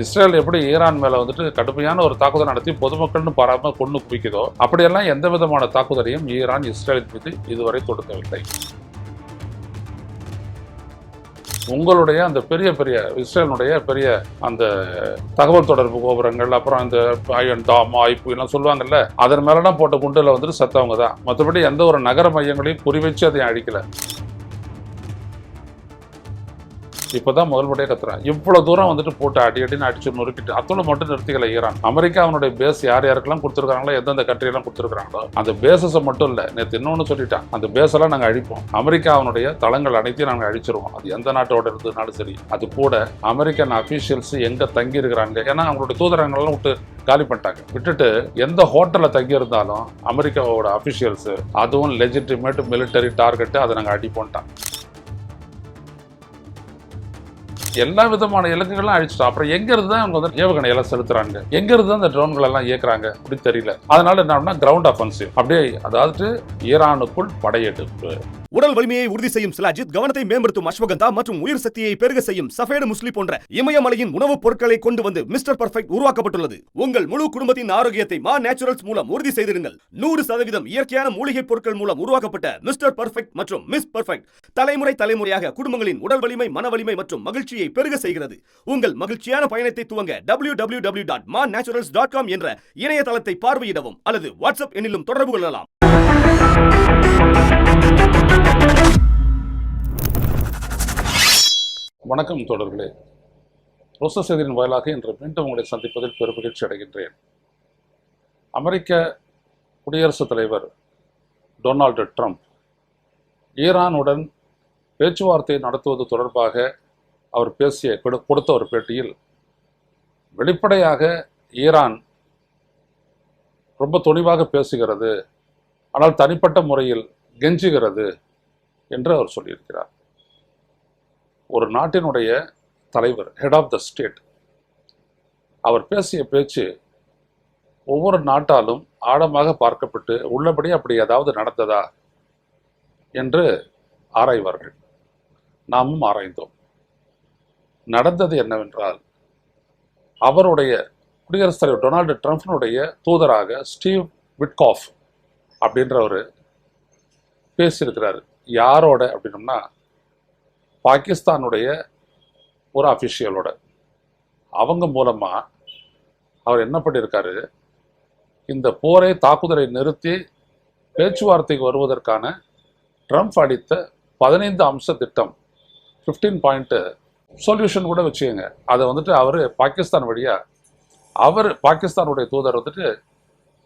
Israel எப்படி Iran மேல வந்துட்டு கடுமையான ஒரு தாக்குதல் நடத்தி பொதுமக்கள்னு பாராம கொண்டு குவிக்குதோ அப்படியெல்லாம் எந்த விதமான தாக்குதலையும் ஈரான் இஸ்ரேலின் மீது இதுவரை தொடுக்கவில்லை. உங்களுடைய அந்த பெரிய பெரிய இஸ்ரேலுடைய பெரிய அந்த தகவல் தொடர்பு கோபுரங்கள், அப்புறம் இந்த அயன் டாம் ஆய்ப்பு எல்லாம் சொல்லுவாங்கல்ல, அதன் மேலதான் போட்ட குண்டுல வந்துட்டு செத்தவங்க தான். மற்றபடி எந்த ஒரு நகர மையங்களையும் குறிவச்சு அதை அழிக்கல. இப்பதான் முதல் முறையே கத்துறான். இவ்வளவு தூரம் வந்துட்டு போட்டு அடின்னு அடிச்சு நொறுக்கிட்டு அத்தோட மட்டும் நிறுத்திக்கல ஈரான். அமெரிக்கா அவனுடைய பேஸ் யார் யாருக்கெல்லாம் கொடுத்துருக்காங்களோ, எந்தெந்த கண்ட்ரி எல்லாம் கொடுத்துருக்காங்களோ அந்த பேசஸை மட்டும் இல்ல, நேற்று இன்னொன்னு சொல்லிட்டான், அந்த பேஸ் எல்லாம் நாங்க அழிப்போம். அமெரிக்கா அவனுடைய தளங்கள் அனைத்தையும் நாங்க அழிச்சிருவோம். அது எந்த நாட்டோட இருந்ததுனாலும் சரி. அது கூட அமெரிக்கன் அபிஷியல்ஸ் எங்க தங்கி இருக்கிறாங்க, ஏன்னா அவங்களுடைய தூதரங்கள்லாம் விட்டு காலி பண்ணிட்டாங்க. விட்டுட்டு எந்த ஹோட்டல்ல தங்கி இருந்தாலும் அமெரிக்காவோட அபிஷியல்ஸ், அதுவும் லெஜிட்டிமேட் மிலிட்டரி டார்கெட், அதை நாங்க அடிப்போம்ட்டான். எல்லா விதமான இலக்குகளும் அழிச்சிட்டோம். அப்புறம் எங்க இருந்து தான் அவங்க வந்து ஏவுகணை எல்லாம் செலுத்துறாங்க, எங்க இருந்து தான் அந்த ட்ரோன்கள் எல்லாம் இயக்குறாங்க அப்படின்னு தெரியல. அதனால என்ன கிரவுண்ட் அஃபென்சிவ் அப்படியே, அதாவது ஈரானுக்குள் படையெடுப்பு. உடல் வலிமையை உறுதி செய்யும் சிலாஜித், கவனத்தை மேம்படுத்தும் அஸ்வகந்தா மற்றும் உயிர் சக்தியை பெருக செய்யும் சஃபேடு முஸ்லி போன்ற இமயமலையின் உணவுப் பொருட்களை கொண்டு வந்து மிஸ்டர் பர்ஃபெக்ட் உருவாக்கப்பட்டுள்ளது. உங்கள் முழு குடும்பத்தின் ஆரோக்கியத்தை மா நேச்சுரல்ஸ் மூலம் உறுதி செய்திருங்கள். 100% இயற்கையான மூலிகை பொருட்கள் மூலம் உருவாக்கப்பட்ட மிஸ்டர் பர்ஃபெக்ட் மற்றும் மிஸ் பர்ஃபெக்ட் தலைமுறை தலைமுறையாக குடும்பங்களின் உடல் வலிமை, மன வலிமை மற்றும் மகிழ்ச்சியை பெருக செய்கிறது. உங்கள் மகிழ்ச்சியான பயணத்தை துவங்க www.manaturals.com என்ற இணையதளத்தை பார்வையிடவும் அல்லது வாட்ஸ்அப் எண்ணிலும் தொடர்பு கொள்ளலாம். வணக்கம் தோழர்களே, ரோசா செய்தியின் வாயிலாக இன்று மீண்டும் உங்களை சந்திப்பதில் பெரும் மகிழ்ச்சி அடைகின்றேன். அமெரிக்க குடியரசுத் தலைவர் டொனால்டு ட்ரம்ப் ஈரானுடன் பேச்சுவார்த்தை நடத்துவது தொடர்பாக அவர் கொடுத்த ஒரு பேட்டியில் வெளிப்படையாக ஈரான் ரொம்ப துணிவாக பேசுகிறது, ஆனால் தனிப்பட்ட முறையில் கெஞ்சுகிறது என்று அவர் சொல்லியிருக்கிறார். ஒரு நாட்டினுடைய தலைவர், ஹெட் ஆஃப் த ஸ்டேட், அவர் பேசிய பேச்சு ஒவ்வொரு நாட்டாலும் ஆழமாக பார்க்கப்பட்டு உள்ளபடி அப்படி ஏதாவது நடந்ததா என்று ஆராய்வார்கள். நாமும் ஆராய்ந்தோம். நடந்தது என்னவென்றால், அவருடைய குடியரசுத் தலைவர் டொனால்டு ட்ரம்ப்னுடைய தூதராக ஸ்டீவ் விட்காஃப் அப்படின்றவர் பேசியிருக்கிறாரு. யாரோட அப்படின்னம்னா, பாகிஸ்தானுடைய ஒரு அஃபிஷியலோட. அவங்க மூலமா அவர் என்ன பண்ணியிருக்காரு, இந்த போரை தாக்குதலை நிறுத்தி பேச்சுவார்த்தைக்கு வருவதற்கான ட்ரம்ப் அளித்த 15 அம்ச திட்டம், 15 பாயிண்ட் சொல்யூஷன் கூட வச்சுக்கோங்க, அதை வந்துட்டு அவர் பாகிஸ்தான் வழியா பாகிஸ்தானுடைய தூதர் வந்துட்டு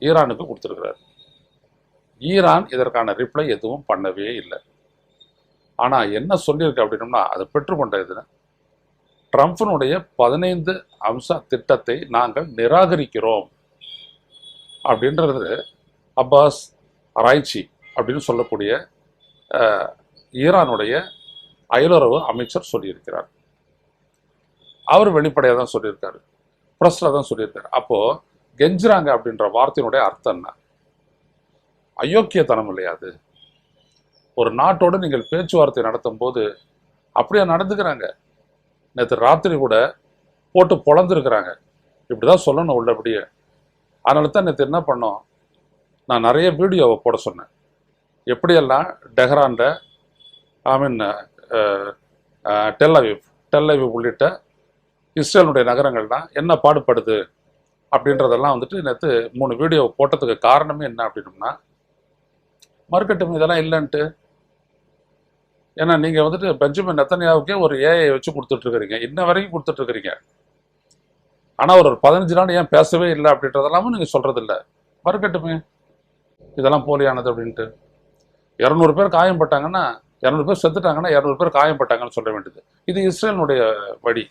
ஈரானுக்கு கொடுத்துருக்கிறார். ஈரான் இதற்கான ரிப்ளை எதுவும் பண்ணவே இல்லை. ஆனால் என்ன சொல்லியிருக்கு அப்படின்னோம்னா, அதை பெற்றுக்கொண்டது ட்ரம்ப்னுடைய 15 அம்ச திட்டத்தை நாங்கள் நிராகரிக்கிறோம் அப்படின்றது அப்பாஸ் அராய்ச்சி அப்படின்னு சொல்லக்கூடிய ஈரானுடைய அயலுறவு அமைச்சர் சொல்லியிருக்கிறார். அவர் வெளிப்படையாக தான் சொல்லியிருக்காரு, ப்ரெஸ்ல தான் சொல்லியிருக்காரு. அப்போ கெஞ்சுறாங்க அப்படின்ற வார்த்தையினுடைய அர்த்தம் என்ன? அயோக்கியத்தனம் இல்லையா அது? ஒரு நாட்டோடு நீங்கள் பேச்சுவார்த்தை நடத்தும் போது அப்படியே நடந்துக்கிறாங்க. நேற்று ராத்திரி கூட போட்டு பொழந்துருக்கிறாங்க. இப்படிதான் சொல்லணும் உள்ளபடியே. அதனால தான் நேற்று என்ன பண்ணோம், நான் நிறைய வீடியோவை போட சொன்னேன். எப்படியெல்லாம் டெஹ்ரான்ல, டெல் அவிவ் உள்ளிட்ட இஸ்ரேலுடைய நகரங்கள்லாம் என்ன பாடுபடுது அப்படின்றதெல்லாம் வந்துட்டு நேற்று 3 வீடியோ போட்டதுக்கு காரணமே என்ன அப்படின்னோம்னா, மறுக்கட்டும் இதெல்லாம் இல்லைன்ட்டு. ஏன்னா நீங்கள் வந்துட்டு பெஞ்சமின் நெத்தன்யாவுக்கே ஒரு ஏஐ வச்சு கொடுத்துட்ருக்கிறீங்க, இன்ன வரைக்கும் கொடுத்துட்ருக்கிறீங்க. ஆனால் ஒரு 15 நாள் ஏன் பேசவே இல்லை அப்படின்றதெல்லாமும் நீங்கள் சொல்கிறதில்ல. மறுக்கட்டுமே இதெல்லாம் போலியானது அப்படின்ட்டு. 200 பேர் காயம்பட்டாங்கன்னா, 200 பேர் செத்துட்டாங்கன்னா 200 பேர் காயம்பட்டாங்கன்னு சொல்ல வேண்டியது. இது இஸ்ரேலுடைய வழி,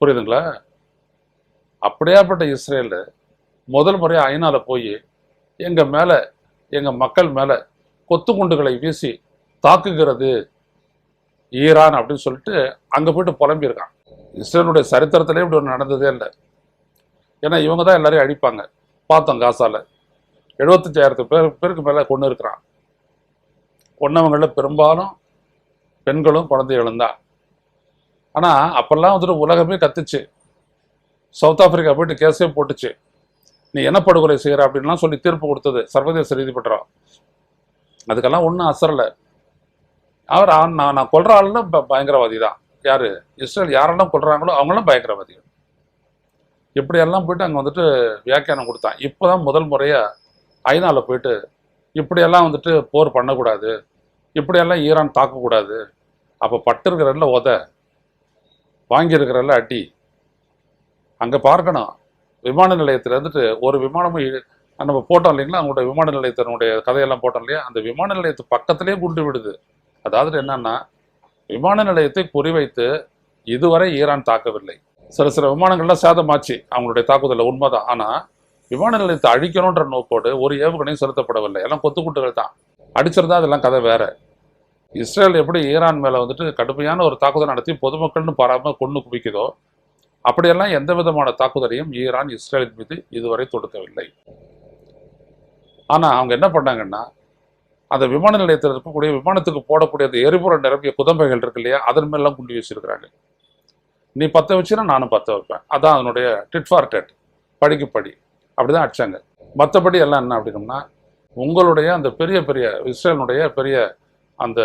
புரியுதுங்களா? அப்படியாப்பட்ட இஸ்ரேல் முதல் முறையாக ஐநால போய் எங்கள் மேலே, எங்கள் மக்கள் மேலே கொத்து குண்டுகளை வீசி தாக்குகிறது ஈரான் அப்படின்னு சொல்லிட்டு அங்கே போயிட்டு புலம்பியிருக்கான். இஸ்ரேலுடைய சரித்திரத்திலே இப்படி ஒன்று நடந்ததே இல்லை. ஏன்னா இவங்க தான் எல்லாரையும் அழிப்பாங்க. பார்த்தோம், காசால 75,000 பேருக்கு மேலே கொண்டு இருக்கிறான். கொன்னவங்களில் பெரும்பாலும் பெண்களும் குழந்தைகளும் தான். ஆனால் அப்பெல்லாம் வந்துட்டு உலகமே கத்துச்சு, சவுத் ஆப்பிரிக்கா போயிட்டு கேஸே போட்டுச்சு, நீ என்ன படுகொலை செய்கிற அப்படின்லாம் சொல்லி தீர்ப்பு கொடுத்தது சர்வதேச நீதிமன்றம். அதுக்கெல்லாம் ஒன்றும் அசரலை. அவர் நான் கொல்ற ஆளுன்னா பயங்கரவாதி தான். யாரு? இஸ்ரேல் யாரெல்லாம் கொல்றாங்களோ அவங்களாம் பயங்கரவாதிகள். இப்படியெல்லாம் போயிட்டு அங்கே வந்துட்டு வியாக்கியானம் கொடுத்தான். இப்போதான் முதல் முறையாக ஐநால போயிட்டு இப்படியெல்லாம் வந்துட்டு போர் பண்ணக்கூடாது, இப்படியெல்லாம் ஈரான் தாக்கக்கூடாது. அப்போ பட்டிருக்கிறல்ல உத, வாங்கியிருக்கிறல்ல அடி, அங்கே பார்க்கணும். விமான நிலையத்தில் இருந்துட்டு ஒரு விமானமும் நம்ம போட்டோம் இல்லைங்களா, அவங்களோட விமான நிலையத்தினுடைய கதையெல்லாம் போட்டோம் இல்லையா, அந்த விமான நிலையத்து பக்கத்திலே குண்டு விடுது. அதாவது என்னன்னா, விமான நிலையத்தை குறிவைத்து இதுவரை ஈரான் தாக்கவில்லை. சில விமானங்கள்லாம் சேதமாச்சு அவங்களுடைய தாக்குதலில், உண்மைதான். ஆனால் விமான நிலையத்தை அழிக்கணுன்ற நோக்கோடு ஒரு ஏவுகணையும் செலுத்தப்படவில்லை. எல்லாம் கொத்துக்குட்டுகள் தான். அடிச்சிருந்தா அதெல்லாம் கதை வேற. இஸ்ரேல் எப்படி ஈரான் மேலே வந்துட்டு கடுமையான ஒரு தாக்குதல் நடத்தி பொதுமக்கள்னு பாராமல் கொண்டு குவிக்குதோ, அப்படியெல்லாம் எந்த விதமான தாக்குதலையும் ஈரான் இஸ்ரேலின் மீது இதுவரை தொடுக்கவில்லை. ஆனால் அவங்க என்ன பண்ணாங்கன்னா, அந்த விமான நிலையத்தில் இருக்கக்கூடிய விமானத்துக்கு போடக்கூடிய அந்த எரிபொருள் நிரம்பிய குதம்பைகள் இருக்கு இல்லையா, அதன் மேலாம் குண்டு வீசியிருக்கிறாங்க. நீ பற்ற வச்சுன்னா நானும் பற்ற வைப்பேன். அதான் அதனுடைய டிட் ஃபார் டெட், படிக்கு படி, அப்படிதான் அடிச்சாங்க. மற்றபடி எல்லாம் என்ன அப்படின்னம்னா, உங்களுடைய அந்த பெரிய பெரிய இஸ்ரேலினுடைய பெரிய அந்த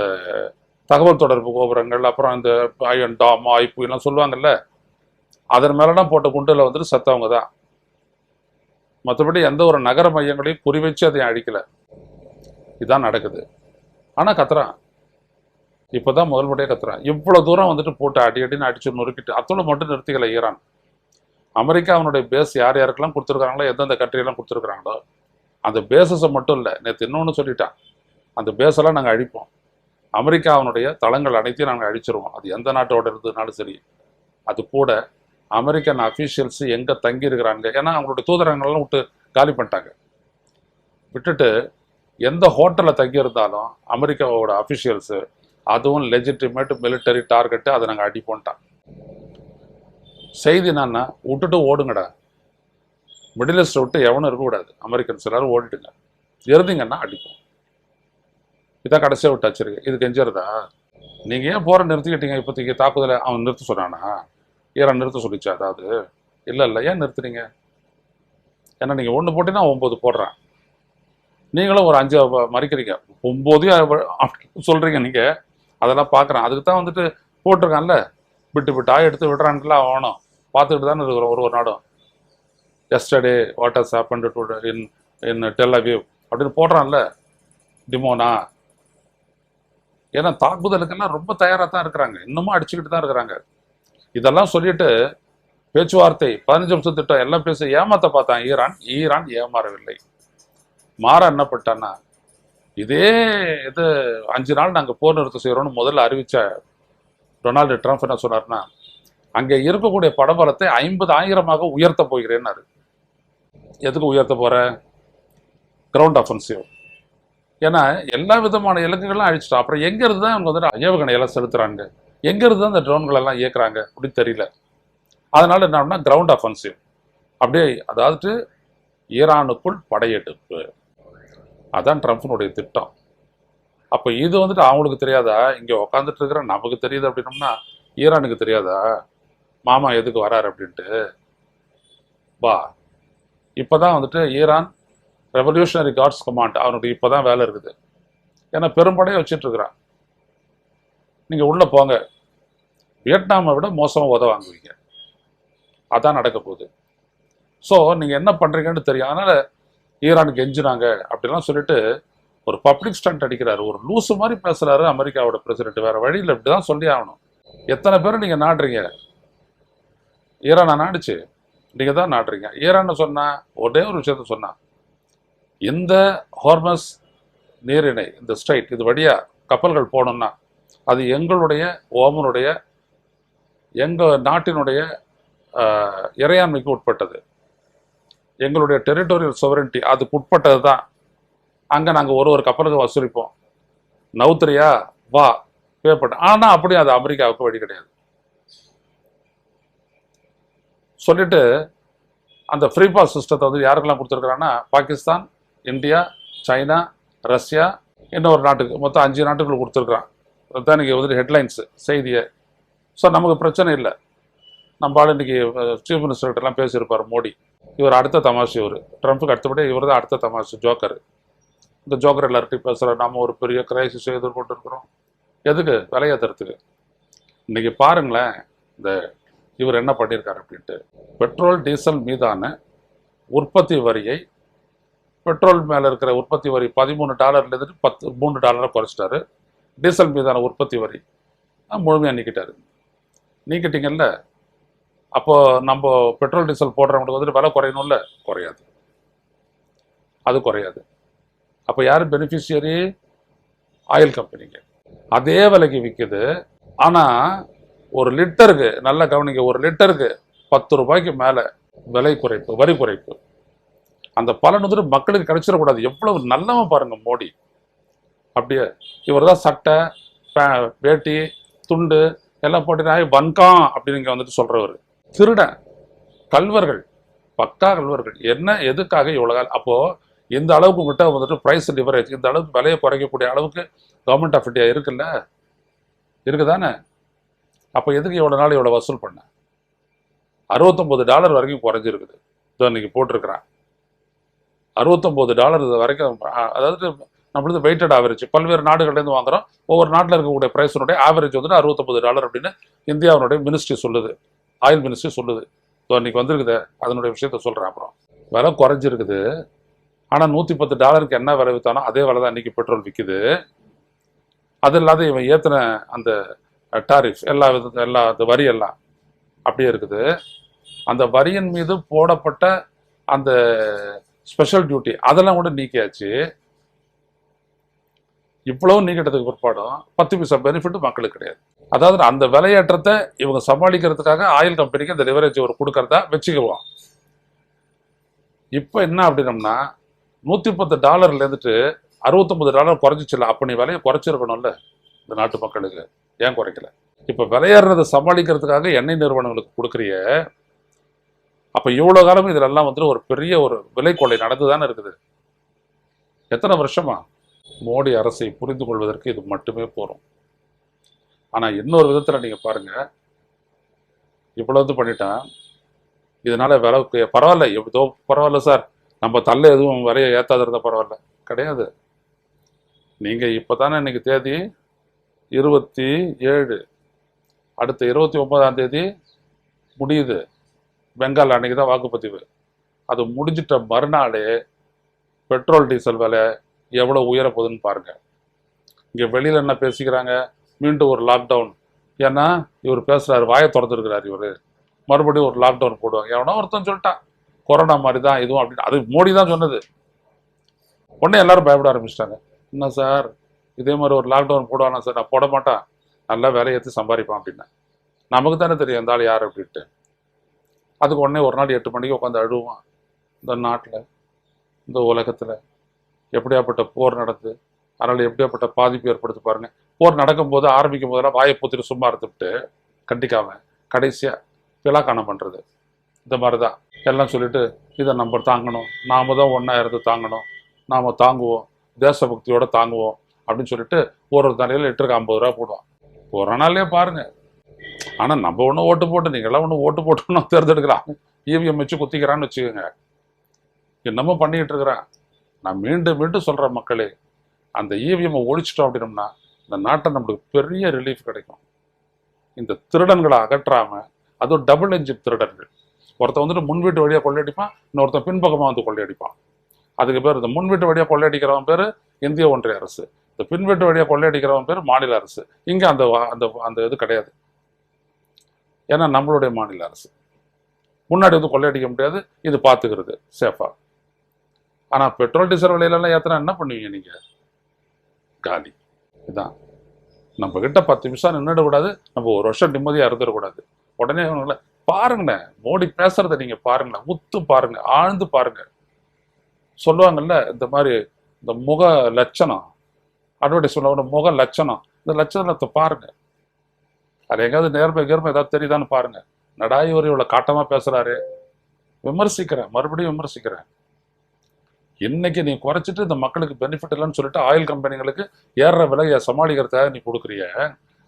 தகவல் தொடர்பு கோபுரங்கள், அப்புறம் அந்த அயன் டாம் ஐப்பு எல்லாம் சொல்லுவாங்கல்ல, அதன் மேலாம் போட்ட குண்டில் வந்துட்டு செத்தவங்க தான். மற்றபடி எந்த ஒரு நகர மையங்களையும் குறிவச்சு அதை அழிக்கலை. இதான் நடக்குது. ஆனால் கத்துறான், இப்போதான் முதல் முறையாக கத்துறான். இவ்வளோ தூரம் வந்துட்டு போட்டு அடின்னு அடிச்சு நொறுக்கிட்டு அத்தோடு மட்டும் நிறுத்திக்கல ஈரான். அமெரிக்கா அவனுடைய பேஸ் யார் யாருக்கெல்லாம் கொடுத்துருக்காங்களோ, எந்தெந்த கண்ட்ரியெல்லாம் கொடுத்துருக்குறாங்களோ, அந்த பேஸஸை மட்டும் இல்லை, நேற்று இன்னொன்று சொல்லிட்டான், அந்த பேஸெல்லாம் நாங்கள் அழிப்போம். அமெரிக்கா அவனுடைய தளங்கள் அனைத்தையும் நாங்கள் அழிச்சிருவோம். அது எந்த நாட்டோட இருந்ததுனாலும் சரி. அது கூட அமெரிக்கன் அஃபீஷியல்ஸ் எங்கே தங்கியிருக்கிறாங்க, ஏன்னா அவங்களுடைய தூதரங்கள்லாம் விட்டு காலி பண்ணிட்டாங்க. விட்டுட்டு எந்த ஹோட்டலில் தங்கியிருந்தாலும் அமெரிக்காவோட அஃபிஷியல்ஸு, அதுவும் லெஜிட்டிமேட் மிலிட்டரி டார்கெட்டு, அதை நாங்கள் அடிப்போன்ட்டான். செய்தி என்னன்னா, விட்டுட்டு ஓடுங்கடா, மிடில் ஈஸ்ட்டை விட்டு எவனும் இருக்கக்கூடாது, அமெரிக்கன்ஸ் எல்லாரும் ஓடிட்டுங்க, இருந்தீங்கன்னா அடிப்போம். இதான் கடைசியாக விட்டு வச்சிருக்கு. இது கெஞ்சிருதா? நீங்கள் ஏன் போகிற நிறுத்திக்கிட்டீங்க? இப்போதைக்கு தாக்குதலை அவன் நிறுத்த சொன்னானா? ஈரான் நிறுத்த சொல்லிச்சா? அதாவது இல்லை ஏன் நிறுத்துறீங்க? ஏன்னா நீங்கள் ஒன்று போட்டீங்கன்னா 9 போடுறான், நீங்களும் ஒரு 5 மறிக்கிறீங்க, 9 சொல்கிறீங்க நீங்கள். அதெல்லாம் பார்க்குறேன். அதுக்கு தான் வந்துட்டு போட்டிருக்கான்ல, விட்டு எடுத்து விடுறான்ல, அவனும் பார்த்துக்கிட்டு தானே இருக்கிறோம் ஒரு நாடும். Yesterday what has happened to in Tel Aviv அப்படின்னு போடுறான்ல டிமோனா. ஏன்னா தாக்குதலுக்கெல்லாம் ரொம்ப தயாராக தான் இருக்கிறாங்க, இன்னமும் அடிச்சுக்கிட்டு தான் இருக்கிறாங்க. இதெல்லாம் சொல்லிட்டு பேச்சுவார்த்தை 15 நிமிஷம் திட்டம் எல்லாம் பேச ஏமாத்த பார்த்தான் ஈரான் ஏமாறவில்லை. மாற என்ன பண்ணிட்டான்னா, இதே இது 5 நாள் நாங்கள் போர் நிறுத்தம் செய்கிறோம்னு முதல்ல அறிவித்த டொனால்டு ட்ரம்ப் என்ன சொன்னார்னா, அங்கே இருக்கக்கூடிய படபலத்தை 50,000 உயர்த்த போகிறேன்னாரு. எதுக்கு உயர்த்த போற? Ground offensive. ஏன்னா எல்லா விதமான இலக்குகள்லாம் அழிச்சிட்டோம். அப்புறம் எங்கேருந்து தான் அவங்க வந்துட்டு ஏவுகணை எல்லாம் செலுத்துறாங்க, எங்கேருந்து தான் இந்த ட்ரோன்கள் எல்லாம் இயக்குறாங்க அப்படின்னு தெரியல. அதனால என்ன கிரவுண்ட் அஃபென்சிவ் அப்படியே, அதாவது ஈரானுக்குள் படையெடுப்பு, அதான் ட்ரம்ப்னுடைய திட்டம். அப்போ இது வந்துட்டு அவங்களுக்கு தெரியாதா? இங்கே உக்காந்துட்டு இருக்கிற நமக்கு தெரியுது அப்படின்னம்னா ஈரானுக்கு தெரியாதா மாமா எதுக்கு வராரு அப்படின்ட்டு? வா, இப்போதான் வந்துட்டு ஈரான் ரெவல்யூஷனரி கார்ட்ஸ் கமாண்ட் அவனுக்கு இப்போதான் வேலை இருக்குது. ஏன்னா பெரும்படையை வச்சுட்டு இருக்கிறான். நீங்கள் உள்ளே போங்க, வியட்நாமை விட மோசமாக உதவாங்குவீங்க. அதான் நடக்க போகுது. ஸோ நீங்கள் என்ன பண்ணுறீங்கன்னு தெரியும். அதனால் ஈரானுக்கு எஞ்சினாங்க அப்படிலாம் சொல்லிட்டு ஒரு பப்ளிக் ஸ்டண்ட் அடிக்கிறாரு, ஒரு லூசு மாதிரி பேசுகிறாரு அமெரிக்காவோட பிரசிடென்ட். வேறு வழியில் இப்படி தான் சொல்லி ஆகணும். எத்தனை பேர் நீங்கள் நாடுறீங்க? ஈரானை நாடுச்சு, நீங்கள் தான் நாடுறீங்க. ஈரான்னு சொன்னால் ஒரே ஒரு விஷயத்த சொன்னால், இந்த ஹார்மஸ் நீரிணை, இந்த ஸ்ட்ரைட், இது வழியாக கப்பல்கள் போகணுன்னா அது எங்களுடைய ஓமனுடைய எங்கள் நாட்டினுடைய இறையாண்மைக்கு உட்பட்டது, எங்களுடைய டெரிட்டோரியல் சொவரன்டி அதுக்கு உட்பட்டது தான். அங்கே நாங்கள் ஒரு கப்பலுக்கு வசூலிப்போம். நவுத்திரியா வா பே பண்ண. ஆனால் அப்படி அது அமெரிக்காவுக்கு வழி கிடையாது. சொல்லிட்டு அந்த ஃப்ரீ பாஸ் சிஸ்டத்தை வந்து யாருக்கெல்லாம் கொடுத்துருக்குறாங்கன்னா, பாகிஸ்தான், இந்தியா, சைனா, ரஷ்யா, இன்னொரு நாட்டுக்கு, மொத்தம் 5 நாட்டுகள் கொடுத்துருக்குறான். அதுதான் நீங்கள் வந்துட்டு ஹெட்லைன்ஸு செய்தியை. ஸோ நமக்கு பிரச்சனை இல்லை. நம்ம ஆள் இன்னைக்கு சீஃப் மினிஸ்டர்கிட்ட எல்லாம் பேசியிருப்பார் மோடி. இவர் அடுத்த தமாஷு, இவர் ட்ரம்ப்புக்கு அடுத்தபடி இவர் தான் அடுத்த தமாஷு, ஜோக்கர். இந்த ஜோக்கர் எல்லார்ட்டையும் பேசுகிற நம்ம ஒரு பெரிய கிரைசிஸ் எதிர்கொண்டு இருக்கிறோம். எதுக்கு? விலையேற்றுறதுக்கு. இன்னைக்கு பாருங்களேன் இந்த இவர் என்ன பண்ணியிருக்காரு அப்படின்ட்டு. பெட்ரோல் டீசல் மீதான உற்பத்தி வரியை, பெட்ரோல் மேலே இருக்கிற உற்பத்தி வரி $13 $3 குறைச்சிட்டாரு. டீசல் மீதான உற்பத்தி வரி முழுமையாக நீக்கிட்டாரு. நீக்கிட்டீங்கல்ல, அப்போ நம்ம பெட்ரோல் டீசல் போடுறவங்களுக்கு வந்துட்டு விலை குறையணும்ல, குறையாது, அது குறையாது. அப்போ யார் பெனிஃபிஷியரி? ஆயில் கம்பெனிங்க. அதே விலைக்கு விற்குது. ஆனால் ஒரு லிட்டருக்கு, நல்லா கவனிங்க, ஒரு லிட்டருக்கு ₹10 மேலே விலை குறைப்பு, வரி குறைப்பு. அந்த பலன் வந்துட்டு மக்களுக்கு கிடைச்சிடக்கூடாது. எவ்வளவு நல்லவன் பாருங்க மோடி. அப்படியே இவர் தான் சட்டை, வேட்டி, துண்டு எல்லாம் போட்டு வன்காம் அப்படின்னு இங்கே வந்துட்டு சொல்றவர். திருடன், கல்வர்கள், பக்கா கல்வர்கள். என்ன எதுக்காக இவ்வளோ காலம்? அப்போ இந்த அளவுக்கு உங்கள்கிட்ட வந்துட்டு ப்ரைஸ் லிவரேஜ், இந்த அளவுக்கு விலையை குறைக்கக்கூடிய அளவுக்கு கவர்மெண்ட் ஆஃப் இந்தியா இருக்குல்ல, இருக்குதானே? அப்போ எதுக்கு இவ்வளோ நாள் இவ்வளோ வசூல் பண்ண? $69 வரைக்கும் குறைஞ்சிருக்குது. இதோ இன்னைக்கு போட்டிருக்கிறான் $69 வரைக்கும். அதாவது நம்மளது வெயிட்டட் ஆவரேஜ், பல்வேறு நாடுகள்லேருந்து வாங்குறோம். ஒவ்வொரு நாட்டில் இருக்கக்கூடிய ப்ரைஸினுடைய ஆவரேஜ் வந்துட்டு $69 அப்படின்னு இந்தியாவினுடைய மினிஸ்ட்ரி சொல்லுது, ஆயில் மினிஸ்ட்ரி சொல்லுது. ஸோ இன்னைக்கு வந்துருக்குது, அதனுடைய விஷயத்த சொல்கிறேன். அப்புறம் விலை குறைஞ்சிருக்குது. ஆனால் $110 என்ன விலை விற்றானோ அதே விலை தான் இன்னைக்கு பெட்ரோல் விற்குது. அது இல்லாத இவன் ஏற்றின அந்த டாரிஃப் எல்லா அந்த வரி எல்லாம் அப்படியே இருக்குது. அந்த வரியின் மீது போடப்பட்ட அந்த ஸ்பெஷல் டியூட்டி அதெல்லாம் கூட நீக்கியாச்சு. இவ்வளவு நீக்கிட்டதுக்கு பிற்பாடும் 10 பைசா பெனிஃபிட் மக்களுக்கு கிடையாது. அதாவது அந்த விலையேற்றத்தை இவங்க சமாளிக்கிறதுக்காக ஆயில் கம்பெனிக்கு இந்த லிவரேஜ் ஒரு கொடுக்கறதா வச்சுக்குவோம். இப்போ என்ன அப்படின்னம்னா $110 இருந்துட்டு $69 குறைஞ்சிச்சுல. அப்போ நீ விலையை குறைச்சிருக்கணும்ல இந்த நாட்டு மக்களுக்கு, ஏன் குறைக்கல? இப்போ விலையேறதை சமாளிக்கிறதுக்காக எண்ணெய் நிறுவனங்களுக்கு கொடுக்குறிய. அப்போ இவ்வளோ காலம் இதிலெல்லாம் வந்துட்டு ஒரு பெரிய ஒரு விலை கொள்ளை நடந்துதானே இருக்குது. எத்தனை வருஷமா? மோடி அரசை புரிந்து கொள்வதற்கு இது மட்டுமே போறோம். ஆனால் இன்னொரு விதத்தில் நீங்கள் பாருங்க, இவ்வளவு பண்ணிட்டான். இதனால விலை பரவாயில்ல, ஏதோ பரவாயில்ல சார், நம்ம தள்ள எதுவும் விலையை ஏற்றாத இருந்தால் பரவாயில்ல. கிடையாது. நீங்கள் இப்போ தானே இன்னைக்கு தேதி 27, அடுத்த 29ஆம் தேதி முடியுது. பெங்கால் அன்னைக்கு தான் வாக்குப்பதிவு. அது முடிஞ்சிட்ட மறுநாளே பெட்ரோல் டீசல் விலை எவ்வளோ உயர போகுதுன்னு பாருங்க. இங்கே வெளியில் என்ன பேசிக்கிறாங்க? மீண்டும் ஒரு லாக்டவுன். ஏன்னா இவர் பேசுறாரு, வாயை திறந்துருக்கிறார் இவர். மறுபடியும் ஒரு லாக்டவுன் போடுவாங்க. எவனோ ஒருத்தன் சொல்லிட்டான் கொரோனா மாதிரி தான் இதுவும் அப்படின்னு. அது மோடி தான் சொன்னது. உடனே எல்லாரும் பயப்பட ஆரம்பிச்சிட்டாங்க. என்ன சார் இதே மாதிரி ஒரு லாக்டவுன் போடுவானா சார்? நான் போட மாட்டான், நல்லா வேலையை ஏற்றி சம்பாதிப்பான் அப்படின்னா. நமக்கு தானே தெரியும் இந்த ஆள் யார் அப்படின்ட்டு. அதுக்கு உடனே ஒரு நாள் 8 மணிக்கு உட்காந்து அழுவான். இந்த நாட்டில், இந்த உலகத்தில் எப்படியாப்பட்ட போர் நடந்து அதனால் எப்படியாப்பட்ட பாதிப்பு ஏற்படுத்தி பாருங்க. போர் நடக்கும்போது ஆரம்பிக்கும் போதெல்லாம் வாயை பூத்திட்டு சும்மா இருந்துவிட்டு கண்டிக்காம கடைசியாக பிலாக்கானம் பண்ணுறது. இந்த மாதிரி தான் எல்லாம் சொல்லிட்டு இதை நம்ம தாங்கணும், நாம தான் ஒன்றா இருந்து தாங்கணும், நாம் தாங்குவோம், தேசபக்தியோட தாங்குவோம் அப்படின்னு சொல்லிட்டு ஒரு தலையில் லிட்டருக்கு $50 போடுவான். ஒரு நாள்லேயே பாருங்க. ஆனால் நம்ம ஒன்றும் ஓட்டு போட்டு, நீங்களாம் ஒன்றும் ஓட்டு போட்டுன்னு தேர்ந்தெடுக்கிறான், இவிஎம் வச்சு குத்திக்கிறான்னு வச்சுக்கோங்க. என்னமோ பண்ணிக்கிட்டு இருக்கிறான். நான் மீண்டும் மீண்டும் சொல்கிறேன் மக்களே, அந்த இவிஎம்மை ஒழிச்சிட்டோம் அப்படின்னோம்னா இந்த நாட்டை நம்மளுக்கு பெரிய ரிலீஃப் கிடைக்கும். இந்த திருடன்களை அகற்றாமல், அதுவும் டபுள் என்ஜின் திருடன்கள். ஒருத்தன் வந்துட்டு முன் வீட்டு வழியாக கொள்ளையடிப்பான், இன்னொருத்தன் பின்பக்கமாக வந்து கொள்ளையடிப்பான். அதுக்கு பேர், இந்த முன் வீட்டு வழியாக கொள்ளையடிக்கிறவன் பேர் இந்திய ஒன்றிய அரசு, இந்த பின் வீட்டு வழியாக கொள்ளையடிக்கிறவன் பேர் மாநில அரசு. இங்கே அந்த அந்த அந்த இது கிடையாது. ஏன்னா நம்மளுடைய மாநில அரசு முன்னாடி வந்து கொள்ளையடிக்க முடியாது, இது பார்த்துக்கிறது சேஃபாக. ஆனால் பெட்ரோல் டீசல் விலையிலலாம் ஏற்றினா என்ன பண்ணுவீங்க நீங்கள்? காலி. இதுதான் நம்ம கிட்ட 10 நிமிஷம் நின்றுடக்கூடாது, நம்ம ஒரு வருஷம் நிம்மதியாக இருந்துடக்கூடாது. உடனே அவங்கள பாருங்கண்ணே, மோடி பேசுறதை நீங்கள் பாருங்களேன், உத்து பாருங்க, ஆழ்ந்து பாருங்க. சொல்லுவாங்கல்ல இந்த மாதிரி இந்த முக லட்சணம், அட்வர்டைஸ் சொல்லுவாங்க முக லட்சணம், இந்த லட்சணத்தை பாருங்க. அது எங்கேயாவது நேர்மை ஏதாவது தெரியுதான்னு பாருங்க. நடாய் ஒரு இவ்வளோ காட்டமாக பேசுறாரு, விமர்சிக்கிறேன், மறுபடியும் விமர்சிக்கிறேன். இன்னைக்கு நீ குறைச்சிட்டு இந்த மக்களுக்கு பெனிஃபிட் இல்லைன்னு சொல்லிட்டு ஆயில் கம்பெனிகளுக்கு ஏறுற விலையை சமாளிக்கிறதுக்காக நீ கொடுக்குறிய.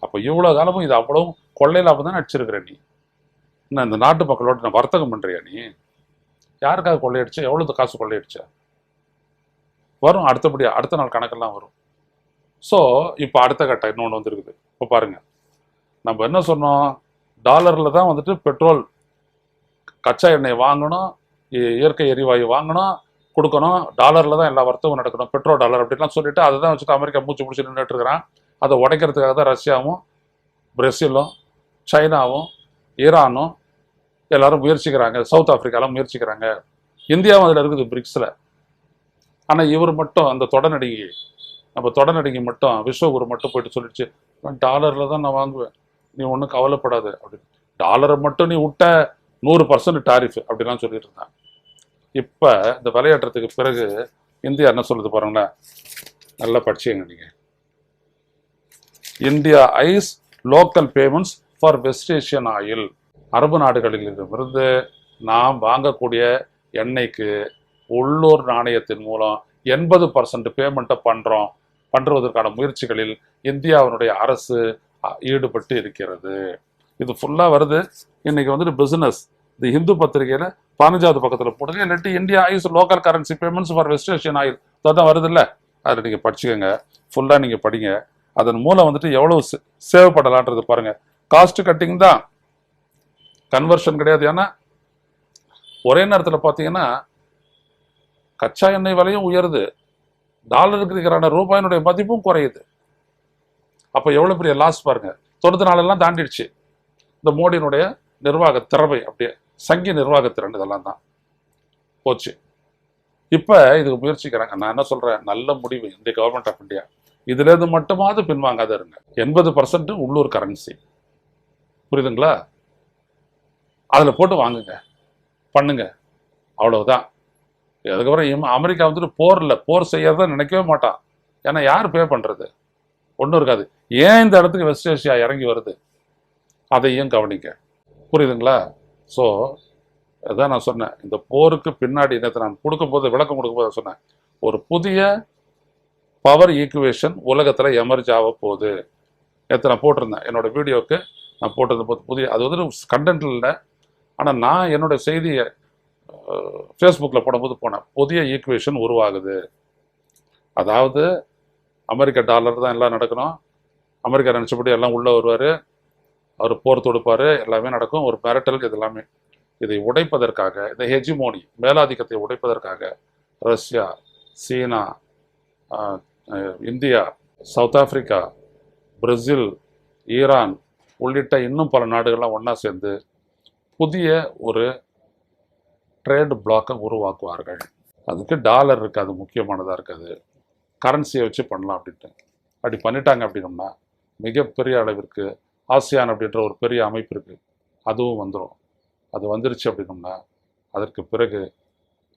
அப்போ இவ்வளோ காலமும் இது அவ்வளவும் கொள்ளை லாபம் தான் அடிச்சிருக்கிற நீ. என்ன இந்த நாட்டு மக்களோட நான் வர்த்தகம் பண்றியா நீ? யாருக்காக கொள்ளையடிச்ச? எவ்வளவு காசு கொள்ளையடிச்ச? வரும் அடுத்தபடியா, அடுத்த நாள் கணக்கெல்லாம் வரும். ஸோ இப்போ அடுத்த கட்டம் இன்னொன்று வந்துருக்குது. இப்போ பாருங்க, நம்ம என்ன சொன்னோம், டாலரில் தான் வந்துட்டு பெட்ரோல் கச்சா எண்ணெய் வாங்கணும், இயற்கை எரிவாயு வாங்கணும், கொடுக்கணும், டாலரில் தான் எல்லா வர்த்தகம் நடக்கணும், பெட்ரோல் டாலர் அப்படின்லாம் சொல்லிட்டு அதை தான் வச்சுட்டு அமெரிக்கா மூச்சு பிடிச்சி நின்றுட்டு இருக்கிறான். அதை உடைக்கிறதுக்காக தான் ரஷ்யாவும் பிரேசிலும் சைனாவும் ஈரானும் எல்லாரும் முயற்சிக்கிறாங்க, சவுத் ஆப்பிரிக்காலாம் முயற்சிக்கிறாங்க, இந்தியாவும் அதில் இருக்குது பிரிக்ஸில். ஆனால் இவர் மட்டும் அந்த தொடநடிகை, நம்ம தொடநடிகை மட்டும் விஸ்வகுரு மட்டும் போயிட்டு சொல்லிடுச்சு, டாலரில் தான் நான் வாங்குவேன், நீ ஒன்றும் கவலைப்படாது அப்படின்னு. டாலரை மட்டும் நீ விட்ட 100% டாரிஃப் அப்படிலாம் சொல்லிட்டு இருந்தான். இப்போ இந்த விளையாட்டுறதுக்கு பிறகு இந்தியா என்ன சொல்லுது பாருங்களேன், நல்லா படிச்சுங்க நீங்கள். India is local payments for west Asian oil. அரபு நாடுகளிலிருந்து நாம் வாங்கக்கூடிய எண்ணெய்க்கு உள்ளூர் நாணயத்தின் மூலம் 80% பேமெண்ட்டை பண்ணுவதற்கான முயற்சிகளில் இந்தியாவினுடைய அரசு ஈடுபட்டு இருக்கிறது. இது ஃபுல்லாக வருது. இன்னைக்கு வந்துட்டு பிஸ்னஸ் இந்த இந்து பத்திரிகையில் 15வது பக்கத்தில் போடுங்க, இல்லாட்டி India is local currency payments for west Asian oil தான் வருது இல்லை, அதில் நீங்கள் படிச்சுக்கோங்க, ஃபுல்லாக நீங்கள் படிங்க. அதன் மூலம் வந்துட்டு எவ்வளோ சேவ் பண்ணலான்றது பாருங்க. காஸ்ட் கட்டிங் தான், கன்வர்ஷன் கிடையாது. ஏன்னா ஒரே நேரத்தில் பார்த்தீங்கன்னா கச்சா எண்ணெய் விலையும் உயருது, டாலருக்கு இருக்கிறான ரூபாயினுடைய மதிப்பும் குறையுது. அப்போ எவ்வளோ பெரிய லாஸ் பாருங்க. 94 தாண்டிடுச்சு இந்த மோடியினுடைய நிர்வாக திறமை, அப்படியே சங்கி நிர்வாகத்திறன் இதெல்லாம் தான் போச்சு. இப்போ இதுக்கு முயற்சிக்கிறாங்க. நான் என்ன சொல்றேன், நல்ல முடிவு இந்த கவர்மெண்ட் ஆஃப் இந்தியா. இதுல இருந்து மட்டுமாவது பின்வாங்காத இருங்க. 80% உள்ளூர் கரன்சி, புரியுதுங்களா? அதுல போட்டு வாங்குங்க, பண்ணுங்க, அவ்வளவுதான். அதுக்கப்புறம் அமெரிக்கா வந்துட்டு போர் செய்யறத நினைக்கவே மாட்டான். ஏன்னா யார் பே பண்றது? ஒன்றும் இருக்காது. ஏன் இந்த இடத்துக்கு வெஸ்ட் ஏஷியா இறங்கி வருது, அதையும் கவனிக்க, புரியுதுங்களா? ஸோ அதான் நான் சொன்னேன், இந்த போருக்கு பின்னாடி நேற்று நான் விளக்கம் கொடுக்கும்போது சொன்னேன், ஒரு புதிய பவர் ஈக்குவேஷன் உலகத்தில் எமர்ஜ் ஆக போகுது. நேற்று நான் போட்டிருந்தேன் என்னோட வீடியோக்கு, நான் போட்டிருந்த போது புதிய, அது வந்து கண்டென்ட் இல்லை, ஆனால் நான் என்னோட செய்தியை ஃபேஸ்புக்கில் போடும்போது போனேன், புதிய ஈக்குவேஷன் உருவாகுது. அதாவது அமெரிக்க டாலர் தான் எல்லாம் நடக்கணும், அமெரிக்கா நினச்சபடி எல்லாம் உள்ளே வருவார், அவர் போர் தொடுப்பார், எல்லாமே நடக்கும், ஒரு மிரட்டல். இது எல்லாமே இதை உடைப்பதற்காக, இந்த ஹெஜிமோனி மேலாதிக்கத்தை உடைப்பதற்காக Russia, China, India, South Africa, Brazil, Iran உள்ளிட்ட இன்னும் பல நாடுகள்லாம் ஒன்றா சேர்ந்து புதிய ஒரு ட்ரேட் பிளாக்கை உருவாக்குவார்கள். அதுக்கு டாலர் இருக்காது, முக்கியமானதாக இருக்காது, கரன்சியை வச்சு பண்ணலாம் அப்படின்ட்டு. அப்படி பண்ணிட்டாங்க அப்படின்னோம்னா மிகப்பெரிய அளவிற்கு ஆசியான் அப்படின்ற ஒரு பெரிய அமைப்பு இருக்குது, அதுவும் வந்துடும். அது வந்துருச்சு அப்படின்னோம்னா அதற்கு பிறகு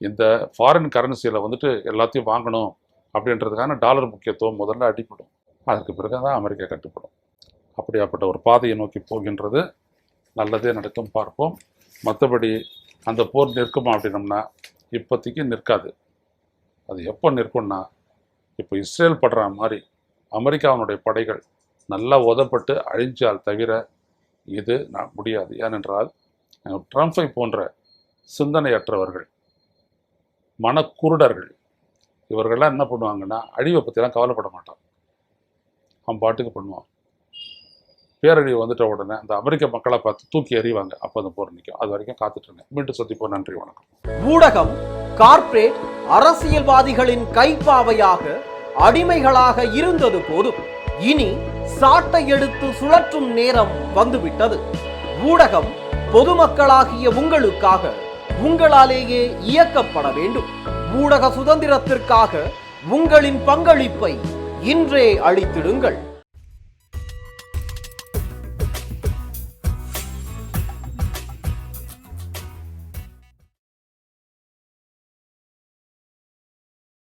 இந்த ஃபாரின் கரன்சியில் வந்துட்டு எல்லாத்தையும் வாங்கணும் அப்படின்றதுக்கான டாலர் முக்கியத்துவம் முதல்ல அடிப்படும். அதற்கு பிறகு தான் அமெரிக்கா கட்டுப்படும். அப்படியாப்பட்ட ஒரு பாதையை நோக்கி போகின்றது. நல்லதே நடக்கும், பார்ப்போம். மற்றபடி அந்த போர் நிற்குமா அப்படின்னோம்னா இப்போதைக்கு நிற்காது. அது எப்போ நிற்கும்னா, இப்போ இஸ்ரேல் படுற மாதிரி அமெரிக்காவினுடைய படைகள் நல்லா உதப்பட்டு அழிஞ்சால் தவிர இது முடியாது. ஏனென்றால் ட்ரம்ப்பை போன்ற சிந்தனையற்றவர்கள், மனக்குருடர்கள், இவர்கள்லாம் என்ன பண்ணுவாங்கன்னா அழிவை பற்றிலாம் கவலைப்பட மாட்டான், அவன் பாட்டுக்கு பண்ணுவான். பேரழிவு வந்துட்ட உடனே அந்த அமெரிக்க மக்களை பார்த்து தூக்கி எறிவாங்க, அப்போ அந்த போர் நிற்கும். அது வரைக்கும் காத்துட்டுருங்க. மீண்டும் சந்திப்போம். நன்றி, வணக்கம். ஊடகம் கார்ப்பரேட் அரசியல்வாதிகளின் கைப்பாவையாக அடிமைகளாக இருந்தது போதும், இனி சாட்டை எடுத்து சுழற்றும் நேரம் வந்துவிட்டது. ஊடகம் பொதுமக்களாகிய உங்களுக்காக, உங்களாலேயே இயக்கப்பட வேண்டும். ஊடக சுதந்திரத்திற்காக உங்களின் பங்களிப்பை இன்றே அளித்திடுங்கள்.